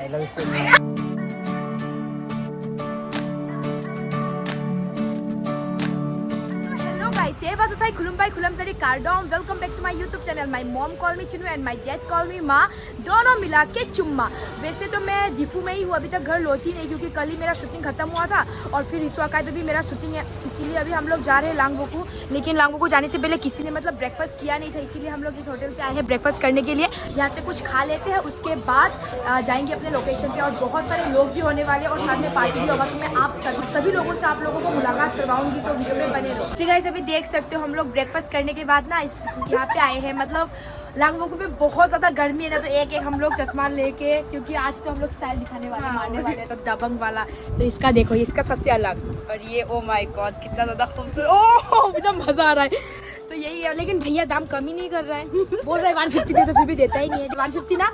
I love you so much. खुलुमबाई खुलमजरी कार्डोम, welcome back to my YouTube channel. My mom call me Chinu and my dad call me माँ, दोनों मिला के चुम्मा। वैसे तो मैं दिफू में ही हूँ, अभी तक घर लौटी नहीं क्योंकि कल ही मेरा शूटिंग खत्म हुआ था और फिर रिसवाकाई पे भी मेरा शूटिंग है, इसीलिए अभी हम लोग जा रहे हैं लांगबोकू। लेकिन लांगबोकू जाने से पहले किसी ने मतलब ब्रेकफास्ट किया नहीं था, इसीलिए हम लोग इस होटल पे आए हैं ब्रेकफास्ट करने के लिए। यहाँ से कुछ खा लेते हैं, उसके बाद जाएंगे अपने लोकेशन पे और बहुत सारे लोग भी होने वाले और साथ में पार्टी भी होगा। तो मैं आप सभी लोगों से आप लोगों को मुलाकात करवाऊंगी, तो वीडियो में बने रहो। जी गाइस, अभी देख सकते हो हम लोग ब्रेकफास्ट करने के बाद ना यहाँ पे आए हैं। मतलब लांगबोकू में बहुत ज्यादा गर्मी है ना, तो एक एक हम लोग चश्मा लेके, क्योंकि आज तो हम लोग स्टाइल दिखाने वाले मारने वाले तो दबंग वाला। तो इसका देखो, इसका सबसे अलग, और ये ओ माय गॉड कितना ज्यादा खूबसूरत, ओह कितना मजा आ रहा है। तो यही है, लेकिन भैया दाम कम ही नहीं कर रहा है, बोल रहा है 150 दे, तो फिर भी देता ही नहीं है। 150 ना,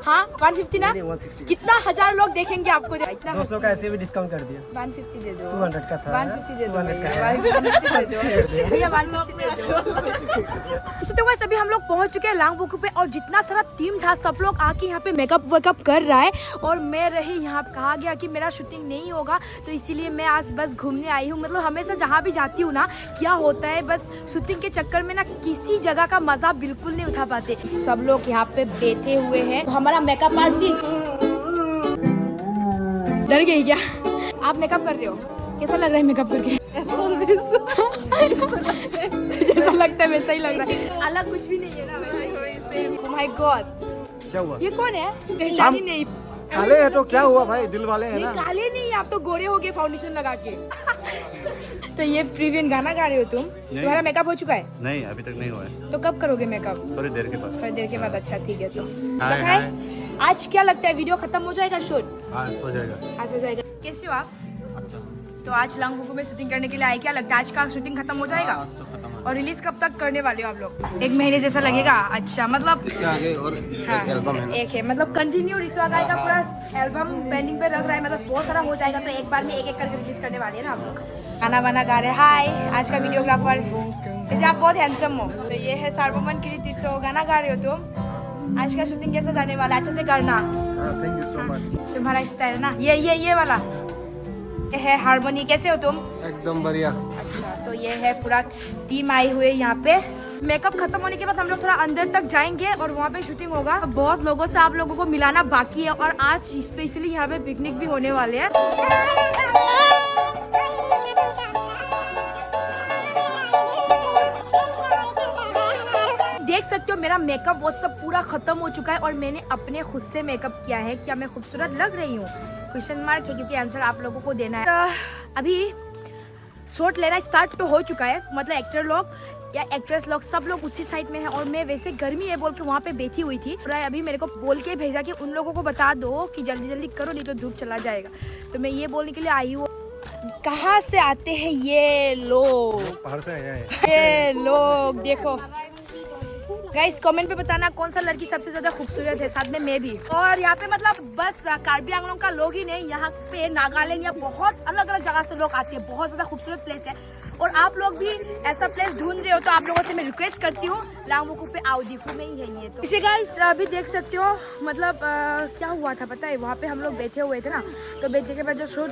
हाँ 150 ना, 160 कितना हजार लोग देखेंगे आपको। इतना 200 का ऐसे भी डिस्काउंट कर दिया। 150 दे दो, 200 का था, 150 दे दो 200 का भैया, 150 दे दो भैया, 150 दे दो। तो वैसे अभी हम लोग पहुंच चुके हैं लांगबोकू पे और जितना सारा टीम था सब लोग आके यहाँ पे मेकअप वेकअप कर रहा है और मैं रही यहाँ। कहा गया कि मेरा शूटिंग नहीं होगा, तो इसीलिए मैं आज बस घूमने आई हूँ। मतलब हमेशा जहाँ भी जाती हूँ ना, क्या होता है बस शूटिंग के चक्कर में ना किसी जगह का मजा बिल्कुल नहीं उठा पाते। सब लोग यहाँ पे बैठे हुए हैं। हमारा मेकअप आर्टिस्ट, डर गई क्या? आप मेकअप कर रहे हो, कैसा लग रहा है मेकअप करके? जैसा लगता है वैसा ही लग रहा है, अलग कुछ भी नहीं है ना। ओह माय गॉड, क्या हुआ? ये कौन है? पहचान ही नहीं। काले है तो क्या हुआ भाई, दिल वाले हैं नहीं ना। काले नहीं, आप तो गोरे हो गए फाउंडेशन लगा के। तो ये प्रीवियन गाना गा रहे हो तुम? तुम्हारा मेकअप हो चुका है? नहीं, अभी तक नहीं हुआ है। तो कब करोगे मेकअप? थोड़ी देर के बाद। थोड़ी देर के बाद, अच्छा ठीक है। तो हाय, दिखाएं? आज क्या लगता है वीडियो खत्म हो जाएगा शूट? हाँ, हो जाएगा। आज हो जाएगा। कैसे हो आप? तो आज लांगबोकू में शूटिंग करने के लिए आए, क्या लगता है आज का शूटिंग खत्म हो जाएगा? और रिलीज कब तक करने वाले हो आप लोग? 1 महीने जैसा लगेगा? अच्छा, मतलब आगे और हाँ, एल्बम है ना। एक है मतलब कंटिन्यू रिसवाकाई का पूरा एल्बम पेंडिंग पे रख रहा है, मतलब बहुत सारा हो जाएगा तो एक बार में एक एक करके रिलीज करने वाले हैं ना हम लोग। गाना वाना गा रहे हैं। हाय, आज का वीडियोग्राफर, वैसे आप बहुत हैंडसम हो। तो ये है सार्वमन कृतिसो, गाना गा रहे हो तुम। आज का शूटिंग कैसे जाने वाला है? अच्छे से करना, थैंक यू सो मच। तुम्हारा स्टाइल ना ये वाला है। हारमोनी, कैसे हो तुम? एकदम बढ़िया। अच्छा, तो ये है पूरा टीम आई हुई है यहाँ पे। मेकअप खत्म होने के बाद हम लोग थोड़ा अंदर तक जाएंगे और वहाँ पे शूटिंग होगा। बहुत लोगों से आप लोगों को मिलाना बाकी है और आज स्पेशली यहाँ पे पिकनिक भी होने वाले हैं। देख सकते हो मेरा मेकअप वो सब पूरा खत्म हो चुका है और मैंने अपने खुद से मेकअप किया है। क्या मैं खूबसूरत लग रही हूँ? क्वेश्चन मार्क है, क्योंकि आंसर आप लोगों को देना है। तो अभी शॉट लेना स्टार्ट तो हो चुका है, मतलब एक्टर लोग या एक्ट्रेस लोग सब लोग उसी साइड में है और मैं वैसे गर्मी है बोल के वहाँ पे बैठी हुई थी। अभी मेरे को बोल के भेजा कि उन लोगों को बता दो कि जल्दी जल्दी करो, नहीं तो धूप चला जाएगा। तो मैं ये बोलने के लिए आई हूँ। कहाँ से आते हैं ये लोग? पहाड़ से आया है। ये लोग देखो गाइस, कमेंट पे बताना कौन सा लड़की सबसे ज्यादा खूबसूरत है, साथ में मैं भी। और यहाँ पे मतलब बस कार्बी आंगलों का लोग ही नहीं, यहाँ पे नागालैंड या बहुत अलग अलग जगह से लोग आते हैं। बहुत ज्यादा खूबसूरत प्लेस है और आप लोग भी ऐसा प्लेस ढूंढ रहे हो तो आप लोगों से मैं रिक्वेस्ट करती हूँ, लांगबोकू पे आओ, दिफू में ही है ये। तो इसे गाइस अभी देख सकते हो मतलब क्या हुआ था पता है? वहाँ पे हम लोग बैठे हुए थे ना, तो बैठने के बाद जो शूट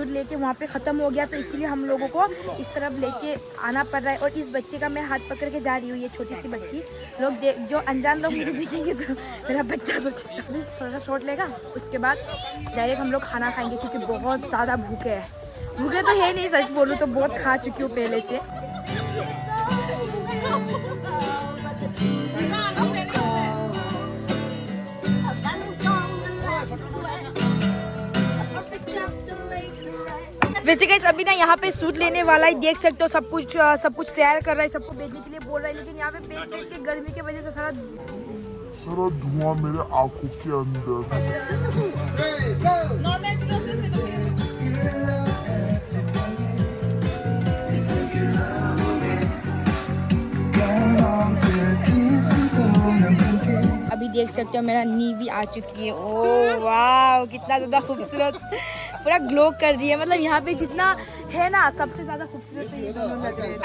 लेके वहाँ पे खत्म हो गया, तो इसीलिए हम लोगों को इस तरफ लेके आना पड़ रहा है। और इस बच्चे का मैं हाथ पकड़ के जा रही हूँ, ये छोटी सी बच्ची। लोग जो अनजान लोग मुझे देखेंगे तो मेरा बच्चा सोचेगा। थोड़ा सा शॉट लेगा, उसके बाद डायरेक्ट हम लोग खाना खाएंगे क्योंकि बहुत ज़्यादा भूखे हैं। भूखे तो है नहीं, सच बोलूँ तो बहुत खा चुकी हूँ पहले से। वैसे गाइस अभी ना यहाँ पे शूट लेने वाला है, देख सकते हो सब कुछ तैयार कर रहा है, सबको भेजने के लिए बोल रहा है। लेकिन यहाँ पे बैठ के गर्मी की वजह से सारा धुआं मेरे आंखों के अंदर। अभी देख सकते हो मेरा नी भी आ चुकी है। ओह वाह, कितना ज्यादा खूबसूरत, पूरा ग्लो कर रही है। मतलब यहाँ पे जितना है ना सबसे ज्यादा खूबसूरत तो ये दोनों लग रहे हैं।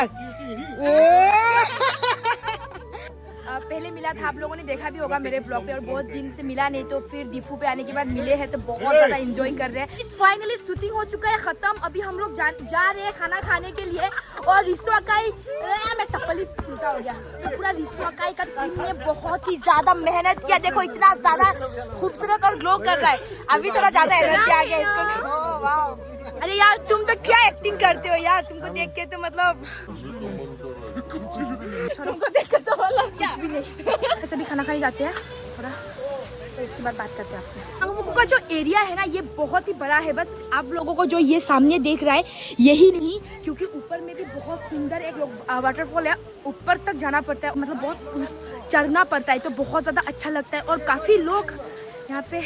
पहले मिला था, आप लोगों ने देखा भी होगा मेरे ब्लॉग पे, और बहुत दिन से मिला नहीं, तो फिर डिफू पे आने के बाद मिले हैं तो बहुत ज्यादा एंजॉय कर रहे हैं। फाइनली शूटिंग हो चुका है खत्म, अभी हम लोग जा रहे हैं खाना खाने के लिए। और रिसो अकाई, मैं चप्पल ही टूटा हो गया, तो पूरा रिसो अकाई का टीम ने बहुत ही ज्यादा मेहनत किया, देखो इतना ज्यादा खूबसूरत और ग्लो कर रहा है। अभी थोड़ा ज्यादा एनर्जी आ गया इसको। ओह वाह, अरे यार तुम तो क्या एक्टिंग करते हो यार, तुमको देख के तो मतलब तुमको देख के तो मतलब क्या भी नहीं। ऐसे भी खाना खाने जाते हैं थोड़ा, तो इसके बाद बात करते हैं आपसे। हम लोगों का जो एरिया है ना ये बहुत ही बड़ा है, बस आप लोगों को जो ये सामने देख रहा है यही नहीं, क्योंकि ऊपर में भी बहुत सुंदर एक वाटरफॉल है, ऊपर तक जाना पड़ता है, मतलब बहुत चढ़ना पड़ता है, तो बहुत ज़्यादा अच्छा लगता है। और काफ़ी लोग यहाँ पे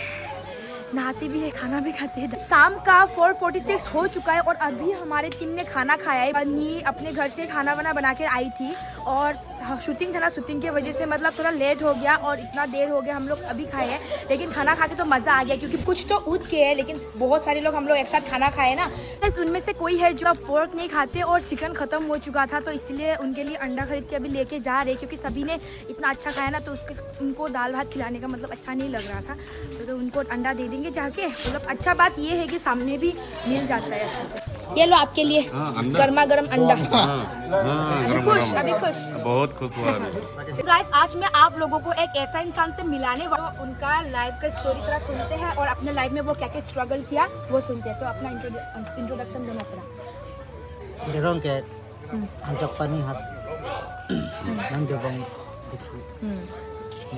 नहाते भी है, खाना भी खाते हैं। शाम का 4:46 हो चुका है और अभी हमारे टीम ने खाना खाया है। अन्नी अपने घर से खाना बना के आई थी, और शूटिंग था ना, शूटिंग की वजह से मतलब थोड़ा लेट हो गया और इतना देर हो गया। हम लोग अभी खाए हैं, लेकिन खाना खा के तो मज़ा आ गया, क्योंकि कुछ तो उठ के है, लेकिन बहुत सारे लोग हम लोग एक साथ खाना खाए ना। उनमें से कोई है जो पोर्क नहीं खाते और चिकन ख़त्म हो चुका था, तो इसलिए उनके लिए अंडा खरीद के अभी लेके जा रहे, क्योंकि सभी ने इतना अच्छा खाया ना, तो उनको दाल भात खिलाने का मतलब अच्छा नहीं लग रहा था, तो उनको अंडा दे देंगे जाके। मतलब अच्छा बात ये है कि सामने भी मिल जाता है अच्छे से। ये लो आपके लिए गर्मा गर्म अंडा। अभी खुश बहुत खुश हुआ। गाइस आज मैं आप लोगों को एक ऐसा इंसान से मिलाने वाला, उनका लाइफ का स्टोरी थोड़ा सुनते हैं और अपने लाइफ में वो क्या क्या स्ट्रगल किया वो सुनते हैं। तो अपना इंट्रोडक्शन देना पड़ा। Gerong ke hanjok pani has nang dobong difu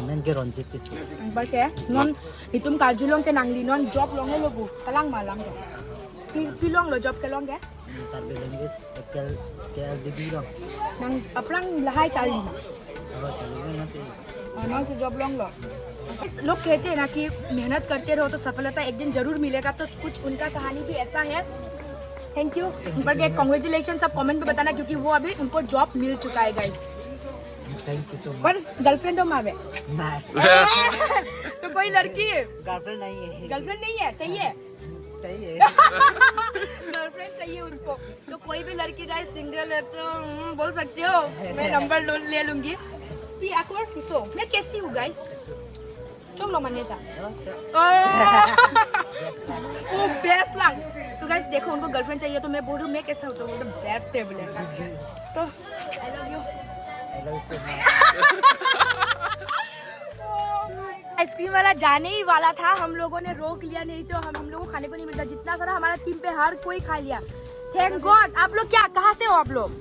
men geron jitis Barke non itum karjulong ke nangli non job long lo bu kalang malang ke pilong lo job ke long ke tar belengis kel dibirong nang aprang lahai kari aba chali na se नौ से job long लो। इस लोग कहते हैं ना कि मेहनत करते रहो तो सफलता एक दिन जरूर मिलेगा, तो कुछ उनका कहानी भी ऐसा है। थैंक यू, पर कॉन्ग्रेचुलेशन सब कमेंट में बताना, क्योंकि वो अभी उनको जॉब मिल चुका है गाइस। थैंक यू सो पर गर्लफ्रेंड तो मावे नहीं तो कोई लड़की गर्लफ्रेंड नहीं है गर्लफ्रेंड नहीं है, चाहिए गर्लफ्रेंड चाहिए उसको। तो कोई भी लड़की गाइस सिंगल है तो बोल सकते हो, मैं नंबर ले लूंगी। मैं कैसी हूँ गाइस, चुम लो मान्यता वो बेस्ट लग। तो गाइस देखो उनको गर्लफ्रेंड चाहिए, तो मैं बोलूँ मैं कैसा होता हूँ, तो बेस्ट है बोले। तो आई love you so much ice cream वाला जाने ही वाला था, हम लोगों ने रोक लिया, नहीं तो हम लोगों को खाने को नहीं मिलता। जितना सारा हमारा टीम पे हर कोई खा लिया, थैंक गॉड। आप लोग क्या कहाँ से हो आप लोग?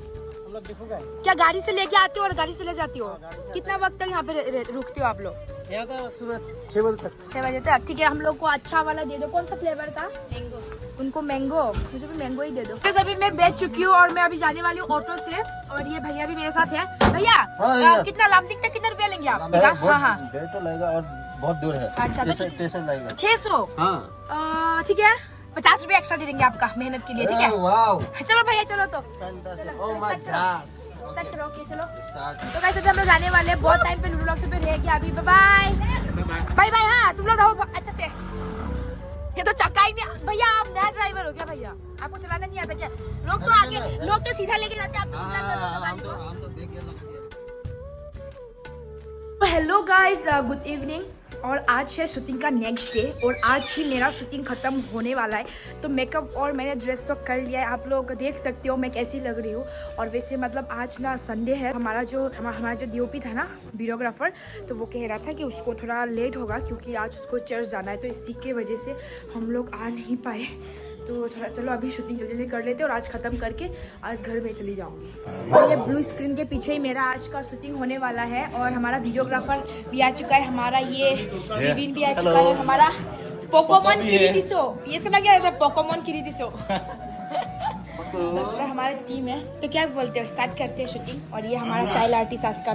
क्या गाड़ी से लेके आते हो और गाड़ी से ले जाती हो? कितना वक्त तक यहाँ पे रुकते हो आप लोग? यहाँ तो सुबह 6 बजे तक 6 बजे तक। ठीक है, हम लोग को अच्छा वाला दे दो। कौन सा फ्लेवर का? मैंगो। उनको मैंगो, मुझे भी मैंगो ही दे दो। तो अभी मैं बैठ चुकी हूँ और मैं अभी जाने वाली हूँ ऑटो से, और ये भैया भी मेरे साथ है। भैया कितना लामडिंग तक कितना रुपया लेंगे आप? हाँ हाँ तो लगेगा और बहुत दूर है। अच्छा तो 600 हाँ ठीक है, 50 रुपये एक्स्ट्रा दे देंगे आपका मेहनत के लिए। ठीक है, चलो भैया चलो। तो स्टार्ट करो, ओके चलो। तो गाइस अभी हम लोग जाने वाले हैं, बहुत टाइम पे व्लॉग से रह गया अभी। Bye bye bye. हाँ तुम लोग रहो अच्छा से। ये तो चक्का ही नहीं। भैया आप नया ड्राइवर हो क्या? भैया आपको चलाना नहीं आता क्या? लोग तो आगे, लोग तो सीधा लेके जाते हैं, आप हेलो गाइस, गुड इवनिंग। और आज है शूटिंग का नेक्स्ट डे, और आज ही मेरा शूटिंग ख़त्म होने वाला है। तो मेकअप और मैंने ड्रेस तो कर लिया है, आप लोग देख सकते हो मैं कैसी लग रही हूँ। और वैसे मतलब आज ना संडे है, हमारा जो DOP था ना वीडियोग्राफर, तो वो कह रहा था कि उसको थोड़ा लेट होगा, क्योंकि आज उसको चर्च जाना है, तो इसी के वजह से हम लोग आ नहीं पाए। तो थोड़ा चलो अभी शूटिंग जल्दी कर लेते हैं, और आज ख़त्म करके आज घर में चली जाऊंगी। और ये ब्लू स्क्रीन के पीछे ही मेरा आज का शूटिंग होने वाला है, और हमारा वीडियोग्राफर भी आ चुका है, हमारा ये विपिन भी आ चुका है, हमारा पोकेमॉन किरीटिसो, ये सुना क्या रहता है पोकेमॉन किरीटिसो। तो हमारा टीम है, तो क्या बोलते हो, स्टार्ट करते हैं शूटिंग। और ये हमारा चाइल्ड आर्टिस्ट आज का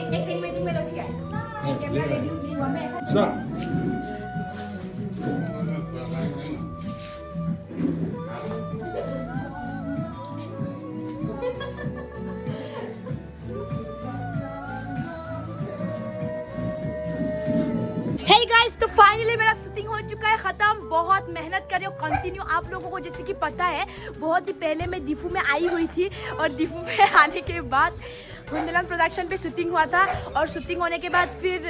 एक सिनेमैटिक में लो, ठीक है? फाइनली मेरा शूटिंग हो चुका है खत्म। बहुत मेहनत कर रही हूँ कंटिन्यू। आप लोगों को जैसे कि पता है बहुत ही पहले मैं दीफू में आई हुई थी और दीफू में आने के बाद हुंदलान प्रोडक्शन पे शूटिंग हुआ था और शूटिंग होने के बाद फिर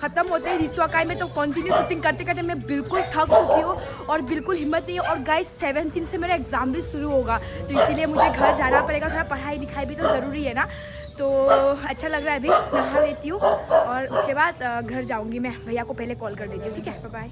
ख़त्म होते ही रिश्वाकाई में तो कंटिन्यू शूटिंग करते करते मैं बिल्कुल थक चुकी हूँ और बिल्कुल हिम्मत नहीं है। और गाइस 17 से मेरा एग्ज़ाम भी शुरू होगा तो इसीलिए मुझे घर जाना पड़ेगा। थोड़ा पढ़ाई लिखाई भी तो ज़रूरी है ना। तो अच्छा लग रहा है, अभी नहा लेती हूँ और उसके बाद घर जाऊँगी मैं। भैया को पहले कॉल कर देती हूँ। ठीक है, बाय बाय।